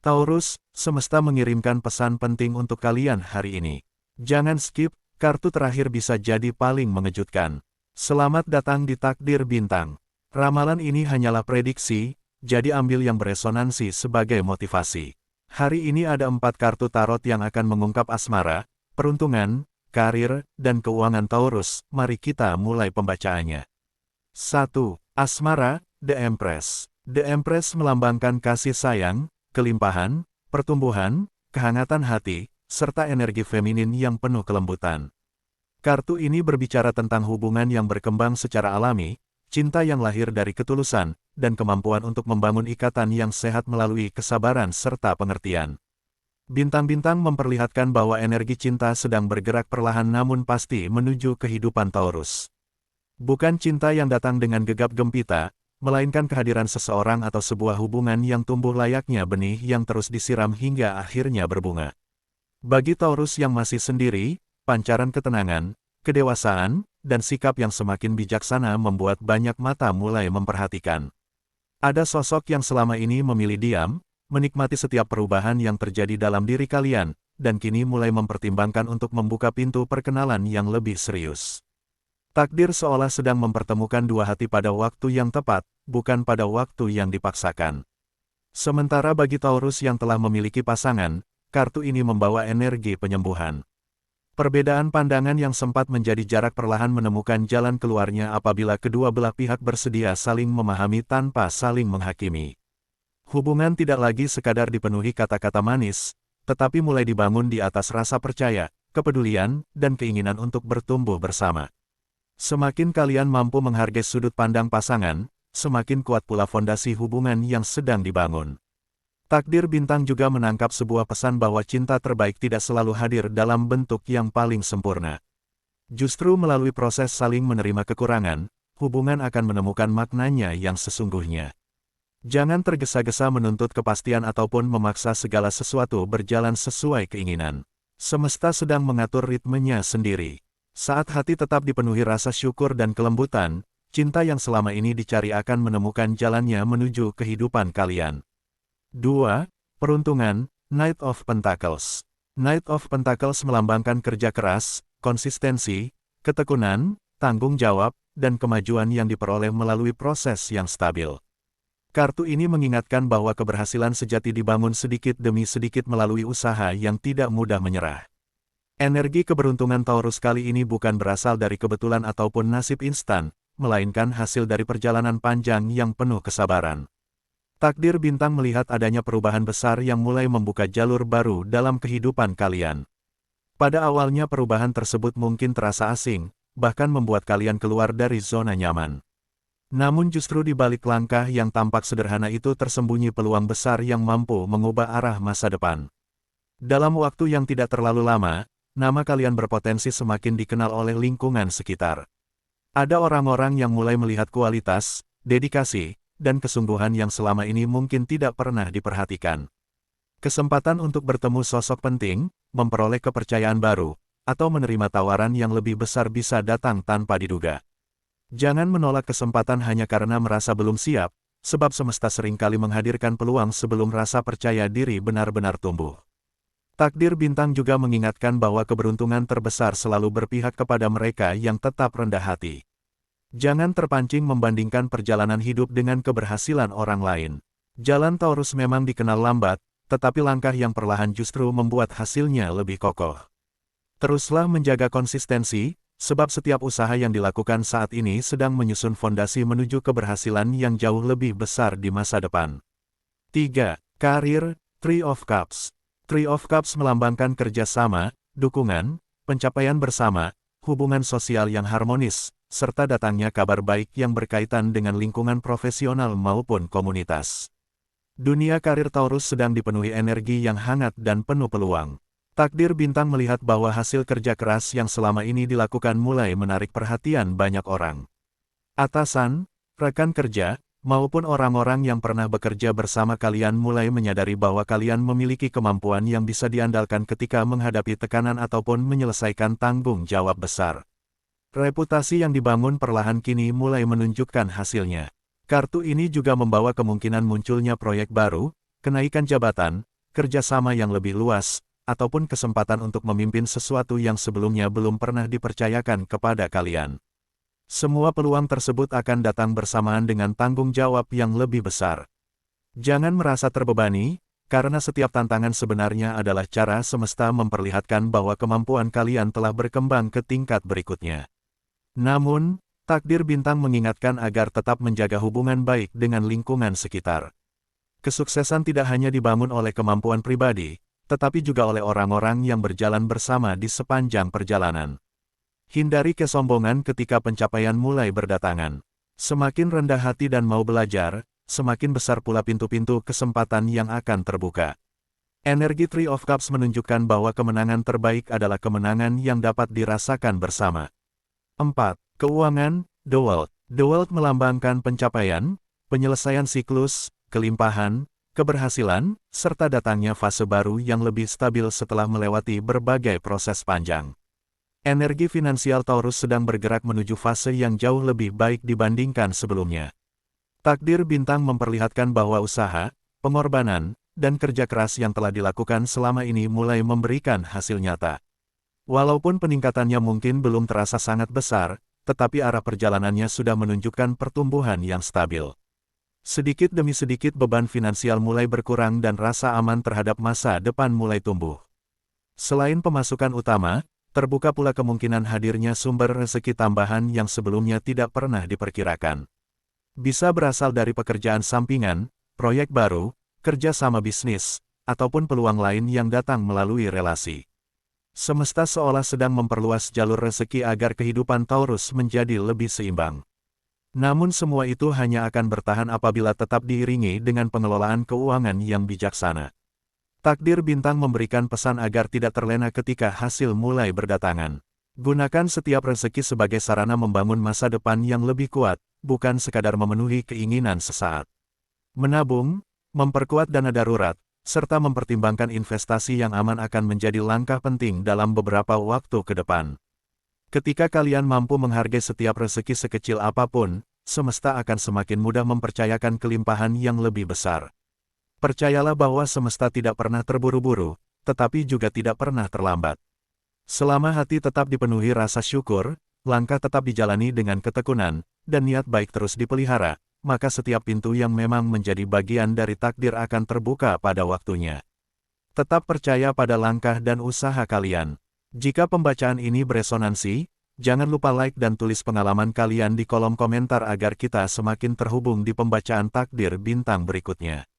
Taurus, semesta mengirimkan pesan penting untuk kalian hari ini. Jangan skip, kartu terakhir bisa jadi paling mengejutkan. Selamat datang di Takdir Bintang. Ramalan ini hanyalah prediksi, jadi ambil yang beresonansi sebagai motivasi. Hari ini ada 4 kartu tarot yang akan mengungkap asmara, peruntungan, karir, dan keuangan Taurus. Mari kita mulai pembacaannya. 1. Asmara, The Empress. The Empress melambangkan kasih sayang, kelimpahan, pertumbuhan, kehangatan hati, serta energi feminin yang penuh kelembutan. Kartu ini berbicara tentang hubungan yang berkembang secara alami, cinta yang lahir dari ketulusan, dan kemampuan untuk membangun ikatan yang sehat melalui kesabaran serta pengertian. Bintang-bintang memperlihatkan bahwa energi cinta sedang bergerak perlahan namun pasti menuju kehidupan Taurus. Bukan cinta yang datang dengan gegap gempita, melainkan kehadiran seseorang atau sebuah hubungan yang tumbuh layaknya benih yang terus disiram hingga akhirnya berbunga. Bagi Taurus yang masih sendiri, pancaran ketenangan, kedewasaan, dan sikap yang semakin bijaksana membuat banyak mata mulai memperhatikan. Ada sosok yang selama ini memilih diam, menikmati setiap perubahan yang terjadi dalam diri kalian, dan kini mulai mempertimbangkan untuk membuka pintu perkenalan yang lebih serius. Takdir seolah sedang mempertemukan dua hati pada waktu yang tepat, bukan pada waktu yang dipaksakan. Sementara bagi Taurus yang telah memiliki pasangan, kartu ini membawa energi penyembuhan. Perbedaan pandangan yang sempat menjadi jarak perlahan menemukan jalan keluarnya apabila kedua belah pihak bersedia saling memahami tanpa saling menghakimi. Hubungan tidak lagi sekadar dipenuhi kata-kata manis, tetapi mulai dibangun di atas rasa percaya, kepedulian, dan keinginan untuk bertumbuh bersama. Semakin kalian mampu menghargai sudut pandang pasangan, semakin kuat pula fondasi hubungan yang sedang dibangun. Takdir Bintang juga menangkap sebuah pesan bahwa cinta terbaik tidak selalu hadir dalam bentuk yang paling sempurna. Justru melalui proses saling menerima kekurangan, hubungan akan menemukan maknanya yang sesungguhnya. Jangan tergesa-gesa menuntut kepastian ataupun memaksa segala sesuatu berjalan sesuai keinginan. Semesta sedang mengatur ritmenya sendiri. Saat hati tetap dipenuhi rasa syukur dan kelembutan, cinta yang selama ini dicari akan menemukan jalannya menuju kehidupan kalian. 2. Peruntungan, Knight of Pentacles. Knight of Pentacles melambangkan kerja keras, konsistensi, ketekunan, tanggung jawab, dan kemajuan yang diperoleh melalui proses yang stabil. Kartu ini mengingatkan bahwa keberhasilan sejati dibangun sedikit demi sedikit melalui usaha yang tidak mudah menyerah. Energi keberuntungan Taurus kali ini bukan berasal dari kebetulan ataupun nasib instan, melainkan hasil dari perjalanan panjang yang penuh kesabaran. Takdir Bintang melihat adanya perubahan besar yang mulai membuka jalur baru dalam kehidupan kalian. Pada awalnya perubahan tersebut mungkin terasa asing, bahkan membuat kalian keluar dari zona nyaman. Namun justru di balik langkah yang tampak sederhana itu tersembunyi peluang besar yang mampu mengubah arah masa depan. Dalam waktu yang tidak terlalu lama, nama kalian berpotensi semakin dikenal oleh lingkungan sekitar. Ada orang-orang yang mulai melihat kualitas, dedikasi, dan kesungguhan yang selama ini mungkin tidak pernah diperhatikan. Kesempatan untuk bertemu sosok penting, memperoleh kepercayaan baru, atau menerima tawaran yang lebih besar bisa datang tanpa diduga. Jangan menolak kesempatan hanya karena merasa belum siap, sebab semesta seringkali menghadirkan peluang sebelum rasa percaya diri benar-benar tumbuh. Takdir Bintang juga mengingatkan bahwa keberuntungan terbesar selalu berpihak kepada mereka yang tetap rendah hati. Jangan terpancing membandingkan perjalanan hidup dengan keberhasilan orang lain. Jalan Taurus memang dikenal lambat, tetapi langkah yang perlahan justru membuat hasilnya lebih kokoh. Teruslah menjaga konsistensi, sebab setiap usaha yang dilakukan saat ini sedang menyusun fondasi menuju keberhasilan yang jauh lebih besar di masa depan. 3. Karir, Three of Cups. Three of Cups melambangkan kerjasama, dukungan, pencapaian bersama, hubungan sosial yang harmonis, serta datangnya kabar baik yang berkaitan dengan lingkungan profesional maupun komunitas. Dunia karir Taurus sedang dipenuhi energi yang hangat dan penuh peluang. Takdir Bintang melihat bahwa hasil kerja keras yang selama ini dilakukan mulai menarik perhatian banyak orang. Atasan, rekan kerja, maupun orang-orang yang pernah bekerja bersama kalian mulai menyadari bahwa kalian memiliki kemampuan yang bisa diandalkan ketika menghadapi tekanan ataupun menyelesaikan tanggung jawab besar. Reputasi yang dibangun perlahan kini mulai menunjukkan hasilnya. Kartu ini juga membawa kemungkinan munculnya proyek baru, kenaikan jabatan, kerjasama yang lebih luas, ataupun kesempatan untuk memimpin sesuatu yang sebelumnya belum pernah dipercayakan kepada kalian. Semua peluang tersebut akan datang bersamaan dengan tanggung jawab yang lebih besar. Jangan merasa terbebani, karena setiap tantangan sebenarnya adalah cara semesta memperlihatkan bahwa kemampuan kalian telah berkembang ke tingkat berikutnya. Namun, takdir bintang mengingatkan agar tetap menjaga hubungan baik dengan lingkungan sekitar. Kesuksesan tidak hanya dibangun oleh kemampuan pribadi, tetapi juga oleh orang-orang yang berjalan bersama di sepanjang perjalanan. Hindari kesombongan ketika pencapaian mulai berdatangan. Semakin rendah hati dan mau belajar, semakin besar pula pintu-pintu kesempatan yang akan terbuka. Energi Three of Cups menunjukkan bahwa kemenangan terbaik adalah kemenangan yang dapat dirasakan bersama. 4. Keuangan, The World. The World melambangkan pencapaian, penyelesaian siklus, kelimpahan, keberhasilan, serta datangnya fase baru yang lebih stabil setelah melewati berbagai proses panjang. Energi finansial Taurus sedang bergerak menuju fase yang jauh lebih baik dibandingkan sebelumnya. Takdir bintang memperlihatkan bahwa usaha, pengorbanan, dan kerja keras yang telah dilakukan selama ini mulai memberikan hasil nyata. Walaupun peningkatannya mungkin belum terasa sangat besar, tetapi arah perjalanannya sudah menunjukkan pertumbuhan yang stabil. Sedikit demi sedikit beban finansial mulai berkurang dan rasa aman terhadap masa depan mulai tumbuh. Selain pemasukan utama, terbuka pula kemungkinan hadirnya sumber rezeki tambahan yang sebelumnya tidak pernah diperkirakan. Bisa berasal dari pekerjaan sampingan, proyek baru, kerja sama bisnis, ataupun peluang lain yang datang melalui relasi. Semesta seolah sedang memperluas jalur rezeki agar kehidupan Taurus menjadi lebih seimbang. Namun semua itu hanya akan bertahan apabila tetap diiringi dengan pengelolaan keuangan yang bijaksana. Takdir bintang memberikan pesan agar tidak terlena ketika hasil mulai berdatangan. Gunakan setiap rezeki sebagai sarana membangun masa depan yang lebih kuat, bukan sekadar memenuhi keinginan sesaat. Menabung, memperkuat dana darurat, serta mempertimbangkan investasi yang aman akan menjadi langkah penting dalam beberapa waktu ke depan. Ketika kalian mampu menghargai setiap rezeki sekecil apapun, semesta akan semakin mudah mempercayakan kelimpahan yang lebih besar. Percayalah bahwa semesta tidak pernah terburu-buru, tetapi juga tidak pernah terlambat. Selama hati tetap dipenuhi rasa syukur, langkah tetap dijalani dengan ketekunan, dan niat baik terus dipelihara, maka setiap pintu yang memang menjadi bagian dari takdir akan terbuka pada waktunya. Tetap percaya pada langkah dan usaha kalian. Jika pembacaan ini beresonansi, jangan lupa like dan tulis pengalaman kalian di kolom komentar agar kita semakin terhubung di pembacaan takdir bintang berikutnya.